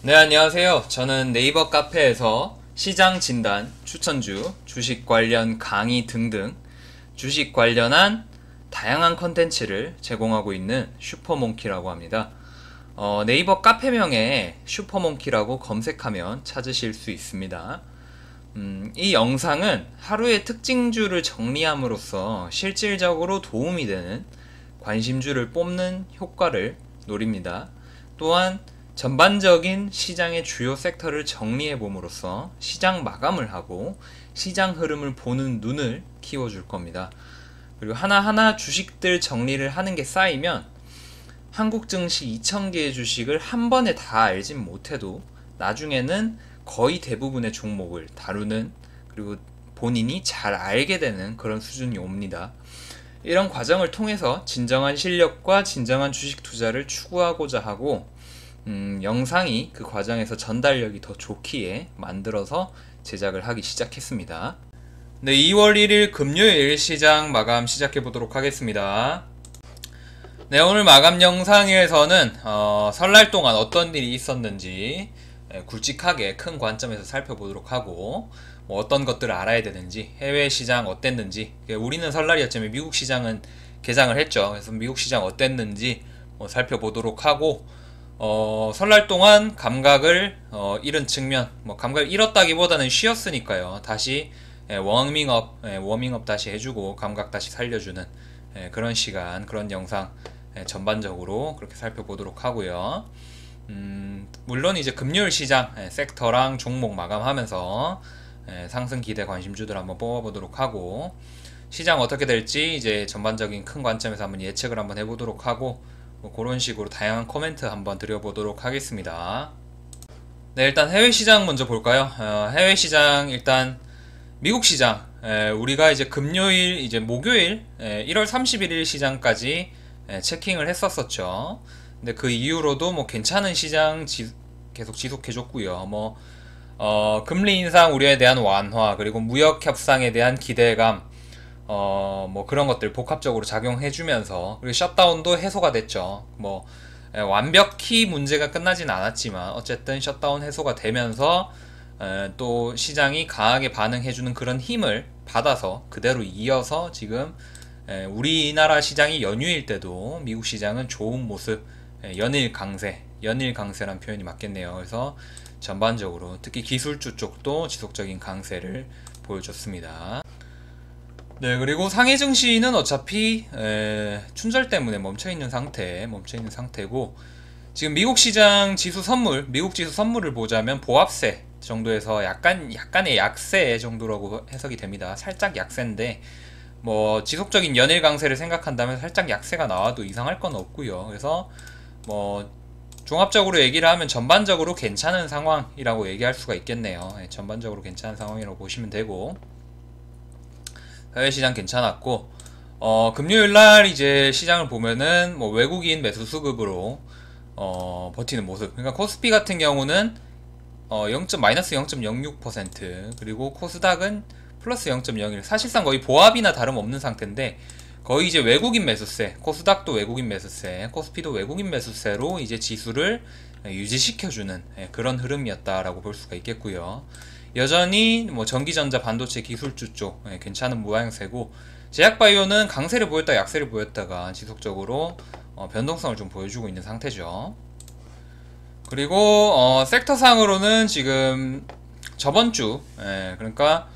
네, 안녕하세요. 저는 네이버 카페에서 시장 진단, 추천주, 주식 관련 강의 등등 주식 관련한 다양한 컨텐츠를 제공하고 있는 슈퍼몽키라고 합니다. 네이버 카페명에 슈퍼몽키라고 검색하면 찾으실 수 있습니다. 이 영상은 하루의 특징주를 정리함으로써 실질적으로 도움이 되는 관심주를 뽑는 효과를 노립니다. 또한 전반적인 시장의 주요 섹터를 정리해 봄으로써 시장 마감을 하고 시장 흐름을 보는 눈을 키워줄 겁니다. 그리고 하나하나 주식들 정리를 하는 게 쌓이면 한국 증시 2,000개의 주식을 한 번에 다 알진 못해도 나중에는 거의 대부분의 종목을 다루는, 그리고 본인이 잘 알게 되는 그런 수준이 옵니다. 이런 과정을 통해서 진정한 실력과 진정한 주식 투자를 추구하고자 하고, 영상이 그 과정에서 전달력이 더 좋기에 만들어서 제작을 하기 시작했습니다. 네, 2월 1일 금요일 시장 마감 시작해 보도록 하겠습니다. 네, 오늘 마감 영상에서는 설날 동안 어떤 일이 있었는지 굵직하게 큰 관점에서 살펴보도록 하고, 뭐 어떤 것들을 알아야 되는지, 해외 시장 어땠는지, 우리는 설날이었지만 미국 시장은 개장을 했죠. 그래서 미국 시장 어땠는지 살펴보도록 하고, 설날 동안 감각을 잃은 측면, 뭐 감각을 잃었다기보다는 쉬었으니까요. 다시 워밍업 다시 해주고 감각 다시 살려주는 그런 시간, 그런 영상 전반적으로 그렇게 살펴보도록 하고요. 물론 이제 금요일 시장 섹터랑 종목 마감하면서 상승 기대 관심주들 한번 뽑아보도록 하고, 시장 어떻게 될지 이제 전반적인 큰 관점에서 한번 예측을 한번 해보도록 하고, 뭐 그런 식으로 다양한 코멘트 한번 드려보도록 하겠습니다. 네, 일단 해외 시장 먼저 볼까요? 해외 시장 일단 미국 시장, 우리가 이제 금요일, 이제 목요일 1월 31일 시장까지 체킹을 했었었죠. 근데 그 이후로도 뭐 괜찮은 시장 계속 지속해줬고요. 뭐 금리 인상 우려에 대한 완화, 그리고 무역 협상에 대한 기대감, 뭐 그런 것들 복합적으로 작용해주면서, 그리고 셧다운도 해소가 됐죠. 뭐 완벽히 문제가 끝나진 않았지만 어쨌든 셧다운 해소가 되면서 또 시장이 강하게 반응해주는 그런 힘을 받아서 그대로 이어서 지금 우리나라 시장이 연휴일 때도 미국 시장은 좋은 모습, 연일 강세란 표현이 맞겠네요. 그래서 전반적으로 특히 기술주 쪽도 지속적인 강세를 보여줬습니다. 네, 그리고 상해 증시는 어차피 춘절 때문에 멈춰있는 상태고, 지금 미국 시장 지수 선물, 미국 지수 선물을 보자면 보합세 정도에서 약간의 약세 정도라고 해석이 됩니다. 살짝 약세인데, 뭐 지속적인 연일 강세를 생각한다면 살짝 약세가 나와도 이상할 건 없고요. 그래서 뭐 종합적으로 얘기를 하면 전반적으로 괜찮은 상황이라고 얘기할 수가 있겠네요. 전반적으로 괜찮은 상황이라고 보시면 되고, 해외 시장 괜찮았고, 금요일날 이제 시장을 보면은 뭐 외국인 매수 수급으로 버티는 모습. 그러니까 코스피 같은 경우는 마이너스 0.06%, 그리고 코스닥은 플러스 0.01. 사실상 거의 보합이나 다름없는 상태인데, 거의 이제 외국인 매수세, 코스닥도 외국인 매수세, 코스피도 외국인 매수세로 이제 지수를 유지시켜주는 그런 흐름이었다라고 볼 수가 있겠고요. 여전히 뭐 전기전자 반도체 기술주 쪽 괜찮은 모양새고, 제약바이오는 강세를 보였다 약세를 보였다가 지속적으로 변동성을 좀 보여주고 있는 상태죠. 그리고 섹터상으로는 지금 저번주, 그러니까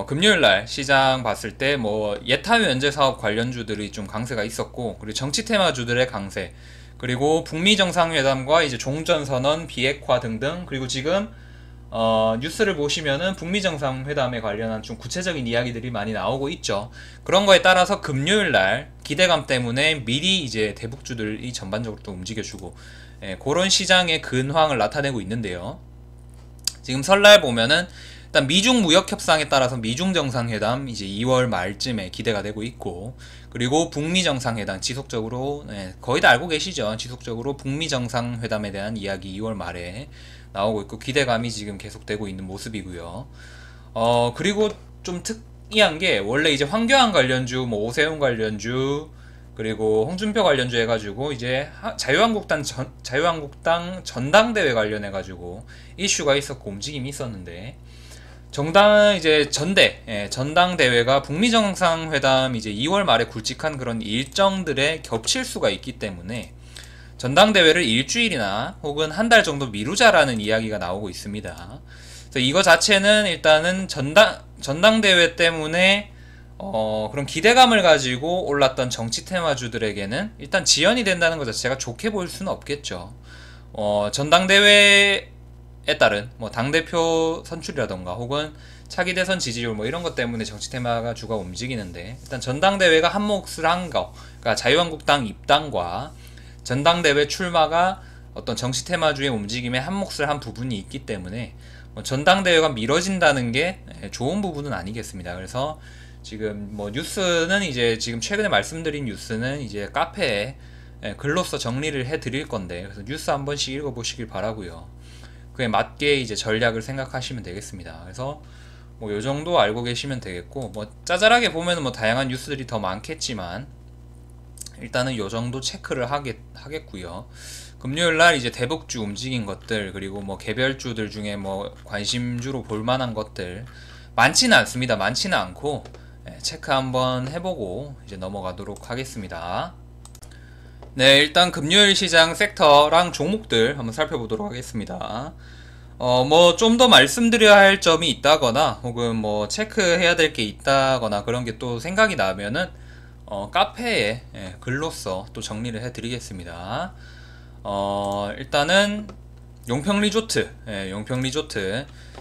금요일날 시장 봤을 때 뭐 예타면 연재사업 관련주들이 좀 강세가 있었고, 그리고 정치 테마주들의 강세, 그리고 북미 정상회담과 이제 종전선언 비핵화 등등, 그리고 지금 뉴스를 보시면은 북미 정상회담에 관련한 좀 구체적인 이야기들이 많이 나오고 있죠. 그런 거에 따라서 금요일날 기대감 때문에 미리 이제 대북주들이 전반적으로 또 움직여주고, 그런 시장의 근황을 나타내고 있는데요. 지금 설날 보면은 일단 미중 무역 협상에 따라서 미중 정상회담 이제 2월 말쯤에 기대가 되고 있고, 그리고 북미 정상회담 지속적으로 거의 다 알고 계시죠. 지속적으로 북미 정상회담에 대한 이야기 2월 말에 나오고 있고, 기대감이 지금 계속되고 있는 모습이고요. 그리고 좀 특이한 게, 원래 이제 황교안 관련주, 뭐 오세훈 관련주, 그리고 홍준표 관련주 해가지고 이제 자유한국당 전당대회 관련해가지고 이슈가 있었고 움직임이 있었는데, 이제 전당대회가 북미 정상회담 이제 2월 말에 굵직한 그런 일정들에 겹칠 수가 있기 때문에 전당대회를 일주일이나 혹은 한 달 정도 미루자라는 이야기가 나오고 있습니다. 그래서 이거 자체는 일단은 전당대회 때문에 그런 기대감을 가지고 올랐던 정치 테마주들에게는 일단 지연이 된다는 것 자체가 좋게 보일 수는 없겠죠. 전당대회에 따른 뭐 당대표 선출이라던가 혹은 차기 대선 지지율 뭐 이런 것 때문에 정치 테마가 주가 움직이는데, 일단 전당대회가 한 몫을 한 거, 그러니까 자유한국당 입당과 전당대회 출마가 어떤 정치 테마주의 움직임에 한 몫을 한 부분이 있기 때문에 전당대회가 미뤄진다는 게 좋은 부분은 아니겠습니다. 그래서 지금 뭐 뉴스는 이제 지금 최근에 말씀드린 뉴스는 이제 카페에 글로써 정리를 해 드릴 건데, 그래서 뉴스 한 번씩 읽어보시길 바라고요. 그에 맞게 이제 전략을 생각하시면 되겠습니다. 그래서 뭐 요 정도 알고 계시면 되겠고, 뭐 짜잘하게 보면은 뭐 다양한 뉴스들이 더 많겠지만 일단은 요 정도 체크를 하겠고요. 금요일날 이제 대북주 움직인 것들, 그리고 뭐 개별주들 중에 뭐 관심주로 볼만한 것들 많지는 않습니다. 많지는 않고 체크 한번 해보고 이제 넘어가도록 하겠습니다. 네, 일단 금요일 시장 섹터랑 종목들 한번 살펴보도록 하겠습니다. 뭐 좀 더 말씀드려야 할 점이 있다거나 혹은 뭐 체크해야 될 게 있다거나 그런 게 또 생각이 나면은 카페에 글로써 또 정리를 해드리겠습니다. 일단은 용평리조트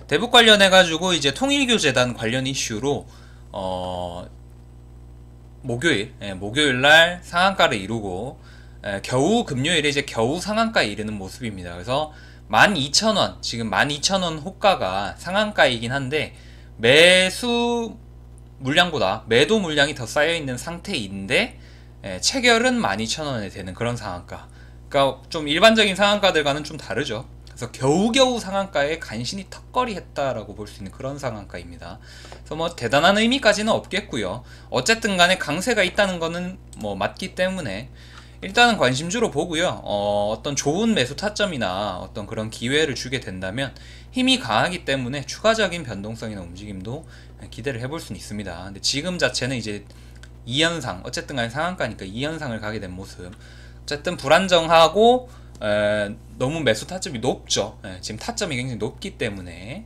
대북 관련해가지고 이제 통일교재단 관련 이슈로 목요일날 상한가를 이루고 겨우 금요일에 이제 겨우 상한가에 이르는 모습입니다. 그래서 12,000원, 지금 12,000원 호가가 상한가이긴 한데 매수 물량보다 매도 물량이 더 쌓여있는 상태인데 체결은 12,000원에 되는 그런 상한가. 그러니까 좀 일반적인 상한가들과는 좀 다르죠. 그래서 겨우겨우 상한가에 간신히 턱걸이 했다라고 볼 수 있는 그런 상한가입니다. 그래서 뭐 대단한 의미까지는 없겠고요. 어쨌든 간에 강세가 있다는 거는 뭐 맞기 때문에 일단은 관심주로 보고요. 어떤 좋은 매수 타점이나 어떤 그런 기회를 주게 된다면 힘이 강하기 때문에 추가적인 변동성이나 움직임도 기대를 해볼 수는 있습니다. 근데 지금 자체는 이제 2연상, 어쨌든 간에 상한가니까 2연상을 가게 된 모습. 어쨌든 불안정하고 너무 매수 타점이 높죠. 지금 타점이 굉장히 높기 때문에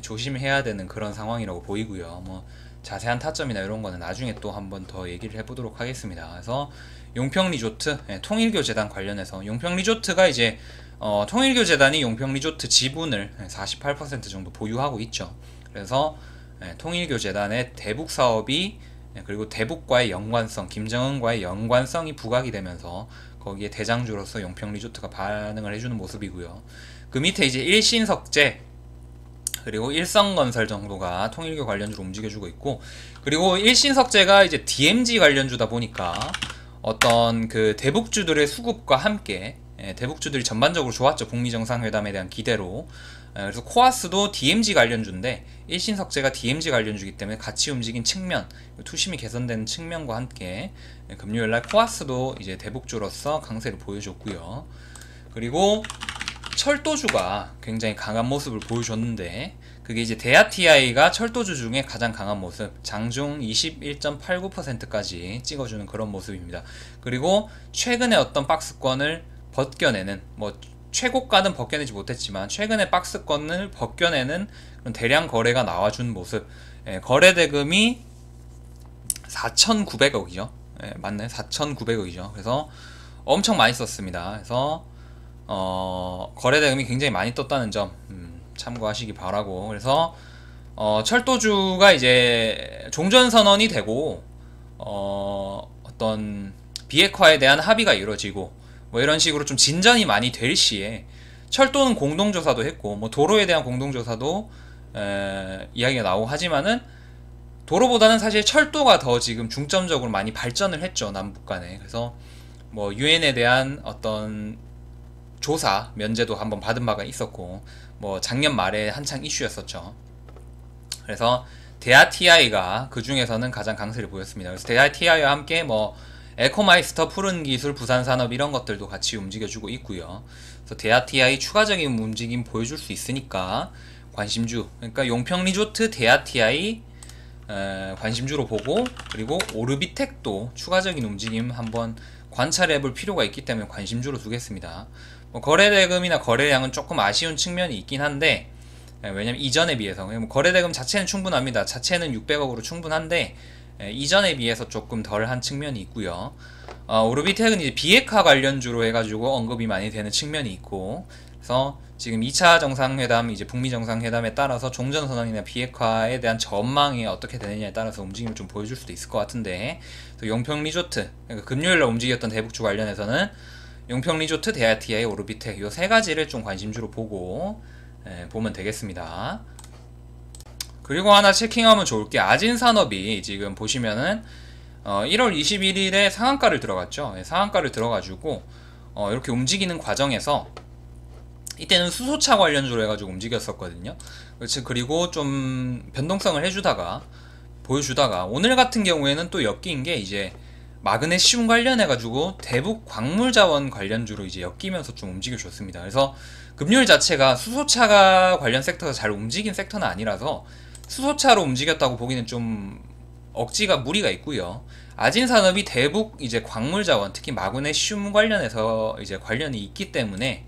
조심해야 되는 그런 상황이라고 보이고요. 뭐 자세한 타점이나 이런 거는 나중에 또 한번 더 얘기를 해보도록 하겠습니다. 그래서 용평리조트, 통일교재단 관련해서 용평리조트가 이제 통일교재단이 용평리조트 지분을 48% 정도 보유하고 있죠. 그래서 통일교재단의 대북 사업이 그리고 대북과의 연관성, 김정은과의 연관성이 부각이 되면서 거기에 대장주로서 용평리조트가 반응을 해주는 모습이고요. 그 밑에 이제 일신석재 그리고 일성건설 정도가 통일교 관련주로 움직여주고 있고, 그리고 일신석재가 이제 DMZ 관련주다 보니까 어떤 그 대북주들의 수급과 함께 대북주들이 전반적으로 좋았죠. 북미 정상회담에 대한 기대로. 그래서 코아스도 DMZ 관련주인데 일신석재가 DMZ 관련주이기 때문에 같이 움직인 측면, 투심이 개선되는 측면과 함께 금요일날 코아스도 이제 대북주로서 강세를 보여줬고요. 그리고 철도주가 굉장히 강한 모습을 보여줬는데, 그게 이제 대하TI가 철도주 중에 가장 강한 모습, 장중 21.89%까지 찍어주는 그런 모습입니다. 그리고 최근에 어떤 박스권을 벗겨내는, 뭐 최고가는 벗겨내지 못했지만 최근에 박스권을 벗겨내는 그런 대량 거래가 나와준 모습. 거래 대금이 4,900억이죠. 맞네, 4,900억이죠. 그래서 엄청 많이 썼습니다. 그래서 거래 대금이 굉장히 많이 떴다는 점 참고하시기 바라고. 그래서 철도주가 이제 종전선언이 되고 어떤 비핵화에 대한 합의가 이루어지고 뭐 이런 식으로 좀 진전이 많이 될 시에 철도는 공동조사도 했고 뭐 도로에 대한 공동조사도 이야기가 나오고 하지만은 도로보다는 사실 철도가 더 지금 중점적으로 많이 발전을 했죠, 남북 간에. 그래서 뭐 유엔에 대한 어떤 조사 면제도 한번 받은 바가 있었고, 뭐 작년 말에 한창 이슈였었죠. 그래서 대하TI가 그 중에서는 가장 강세를 보였습니다. 그래서 대하TI와 함께 뭐 에코마이스터, 푸른기술, 부산산업 이런 것들도 같이 움직여주고 있고요. 그래서 대하TI 추가적인 움직임 보여줄 수 있으니까 관심주, 그러니까 용평리조트, 대하TI 관심주로 보고, 그리고 오르비텍도 추가적인 움직임 한번 관찰해 볼 필요가 있기 때문에 관심주로 두겠습니다. 뭐 거래대금이나 거래량은 조금 아쉬운 측면이 있긴 한데, 왜냐면 이전에 비해서 뭐 거래대금 자체는 충분합니다. 자체는 600억으로 충분한데 이전에 비해서 조금 덜한 측면이 있고요. 오르비텍은 이제 비핵화 관련주로 해가지고 언급이 많이 되는 측면이 있고, 그래서 지금 2차 정상회담, 이제 북미 정상회담에 따라서 종전선언이나 비핵화에 대한 전망이 어떻게 되느냐에 따라서 움직임을 좀 보여줄 수도 있을 것 같은데, 또 용평리조트, 그러니까 금요일날 움직였던 대북주 관련해서는 용평리조트, 대하TI, 오르비텍 이 세 가지를 좀 관심주로 보고 보면 되겠습니다. 그리고 하나 체킹하면 좋을 게 아진산업이 지금 보시면은 1월 21일에 상한가를 들어갔죠. 상한가를 들어가지고 이렇게 움직이는 과정에서 이때는 수소차 관련주로 해가지고 움직였었거든요. 그리고 좀 변동성을 해주다가 보여주다가 오늘 같은 경우에는 또 엮인 게 이제 마그네슘 관련해가지고 대북 광물자원 관련주로 이제 엮이면서 좀 움직여줬습니다. 그래서 금요일 자체가 수소차가 관련 섹터가 잘 움직인 섹터는 아니라서 수소차로 움직였다고 보기는 좀 억지가 무리가 있고요. 아진산업이 대북 이제 광물자원, 특히 마그네슘 관련해서 이제 관련이 있기 때문에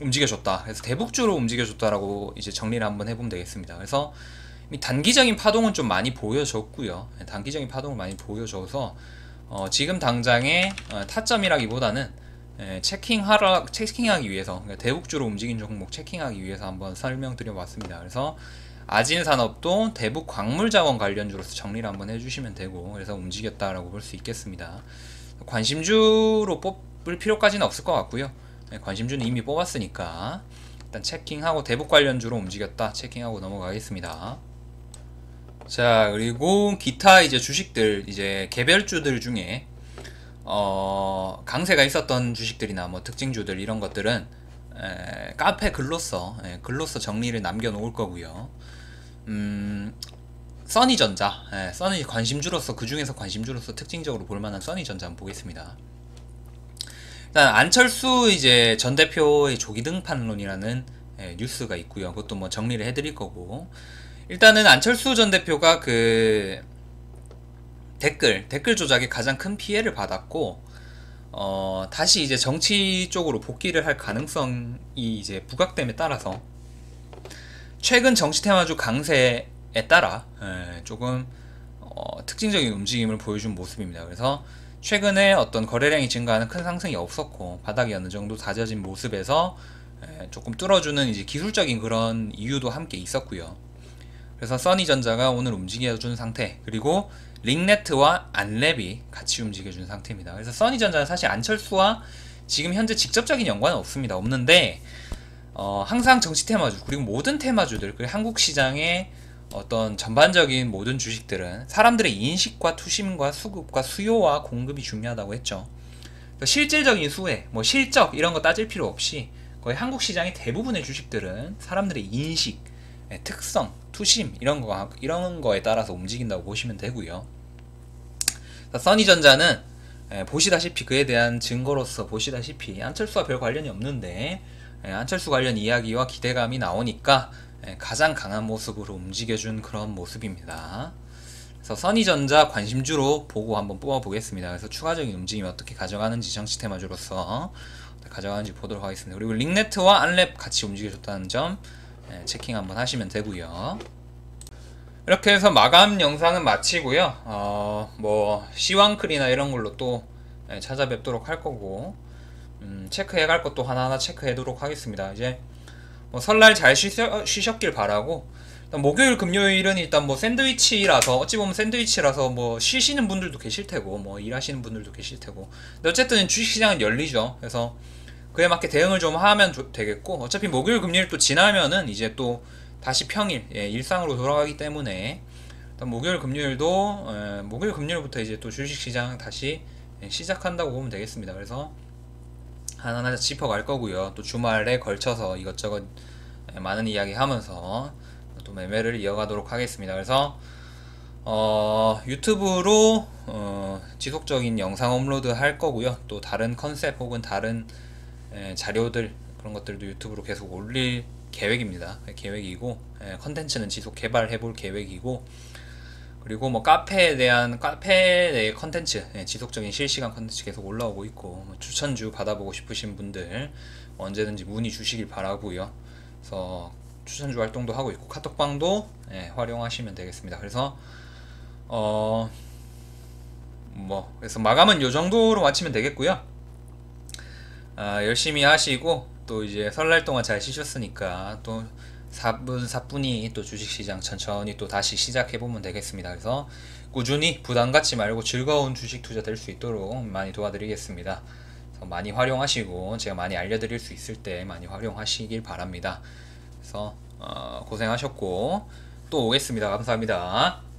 움직여줬다. 그래서 대북주로 움직여줬다라고 이제 정리를 한번 해보면 되겠습니다. 그래서 단기적인 파동은 좀 많이 보여줬고요. 단기적인 파동을 많이 보여줘서 지금 당장의 타점이라기보다는 체킹하기 위해서, 그러니까 대북주로 움직인 종목 체킹하기 위해서 한번 설명드려 봤습니다. 그래서 아진산업도 대북 광물자원 관련주로서 정리를 한번 해주시면 되고, 그래서 움직였다라고 볼 수 있겠습니다. 관심주로 뽑을 필요까지는 없을 것 같고요. 관심주는 이미 뽑았으니까 일단 체킹하고 대북 관련주로 움직였다 체킹하고 넘어가겠습니다. 자, 그리고 기타 이제 주식들, 이제 개별주들 중에 강세가 있었던 주식들이나 뭐 특징주들 이런 것들은 카페 글로써 정리를 남겨 놓을 거고요. 써니전자, 써니 관심주로서, 그 중에서 관심주로서 특징적으로 볼만한 써니전자 한번 보겠습니다. 일단 안철수 이제 전 대표의 조기 등판론이라는 뉴스가 있고요. 그것도 뭐 정리를 해드릴 거고, 일단은 안철수 전 대표가 그 댓글 조작에 가장 큰 피해를 받았고, 다시 이제 정치 쪽으로 복귀를 할 가능성이 이제 부각됨에 따라서 최근 정치 테마주 강세에 따라 조금 특징적인 움직임을 보여준 모습입니다. 그래서 최근에 어떤 거래량이 증가하는 큰 상승이 없었고 바닥이 어느 정도 다져진 모습에서 조금 뚫어주는 이제 기술적인 그런 이유도 함께 있었고요. 그래서 써니전자가 오늘 움직여준 상태, 그리고 링네트와 안랩이 같이 움직여준 상태입니다. 그래서 써니전자는 사실 안철수와 지금 현재 직접적인 연관은 없는데 항상 정치 테마주, 그리고 모든 테마주들, 그리고 한국 시장의 어떤 전반적인 모든 주식들은 사람들의 인식과 투심과 수급과 수요와 공급이 중요하다고 했죠. 실질적인 수혜, 뭐 실적 이런 거 따질 필요 없이 거의 한국 시장의 대부분의 주식들은 사람들의 인식, 특성, 투심 이런 거에 따라서 움직인다고 보시면 되고요. 써니전자는 보시다시피 그에 대한 증거로서 보시다시피 안철수와 별 관련이 없는데 안철수 관련 이야기와 기대감이 나오니까 가장 강한 모습으로 움직여준 그런 모습입니다. 그래서 써니전자 관심주로 보고 한번 뽑아보겠습니다. 그래서 추가적인 움직임이 어떻게 가져가는지 정치 테마주로서 가져가는지 보도록 하겠습니다. 그리고 링네트와 안랩 같이 움직여줬다는 점 체킹 한번 하시면 되고요. 이렇게 해서 마감 영상은 마치고요. 뭐 시황클이나 이런 걸로 또 찾아뵙도록 할 거고, 체크해 갈 것도 하나하나 체크해도록 하겠습니다. 이제 뭐 설날 잘 쉬셨길 바라고, 일단 목요일 금요일은 일단 뭐 샌드위치라서, 어찌 보면 샌드위치라서 뭐 쉬시는 분들도 계실 테고 뭐 일하시는 분들도 계실 테고, 근데 어쨌든 주식시장은 열리죠. 그래서 그에 맞게 대응을 좀 하면 되겠고, 어차피 목요일 금요일 또 지나면은 이제 또 다시 평일, 일상으로 돌아가기 때문에 일단 목요일 금요일도 목요일 금요일부터 이제 또 주식시장 다시 시작한다고 보면 되겠습니다. 그래서 하나하나 짚어갈 거고요. 또 주말에 걸쳐서 이것저것 많은 이야기 하면서 또 매매를 이어가도록 하겠습니다. 그래서 유튜브로 지속적인 영상 업로드 할 거고요. 또 다른 컨셉 혹은 다른 자료들 그런 것들도 유튜브로 계속 올릴 계획입니다. 계획이고 컨텐츠는 지속 개발해 볼 계획이고, 그리고 뭐 카페 내 컨텐츠, 지속적인 실시간 컨텐츠 계속 올라오고 있고, 뭐 추천주 받아보고 싶으신 분들 언제든지 문의 주시길 바라고요. 그래서 추천주 활동도 하고 있고 카톡방도 활용하시면 되겠습니다. 그래서 그래서 마감은 요 정도로 마치면 되겠고요. 열심히 하시고 또 이제 설날 동안 잘 쉬셨으니까 또 사뿐히 또 주식시장 천천히 또 다시 시작해보면 되겠습니다. 그래서 꾸준히 부담 갖지 말고 즐거운 주식 투자 될 수 있도록 많이 도와드리겠습니다. 그래서 많이 활용하시고 제가 많이 알려드릴 수 있을 때 많이 활용하시길 바랍니다. 그래서 고생하셨고 또 오겠습니다. 감사합니다.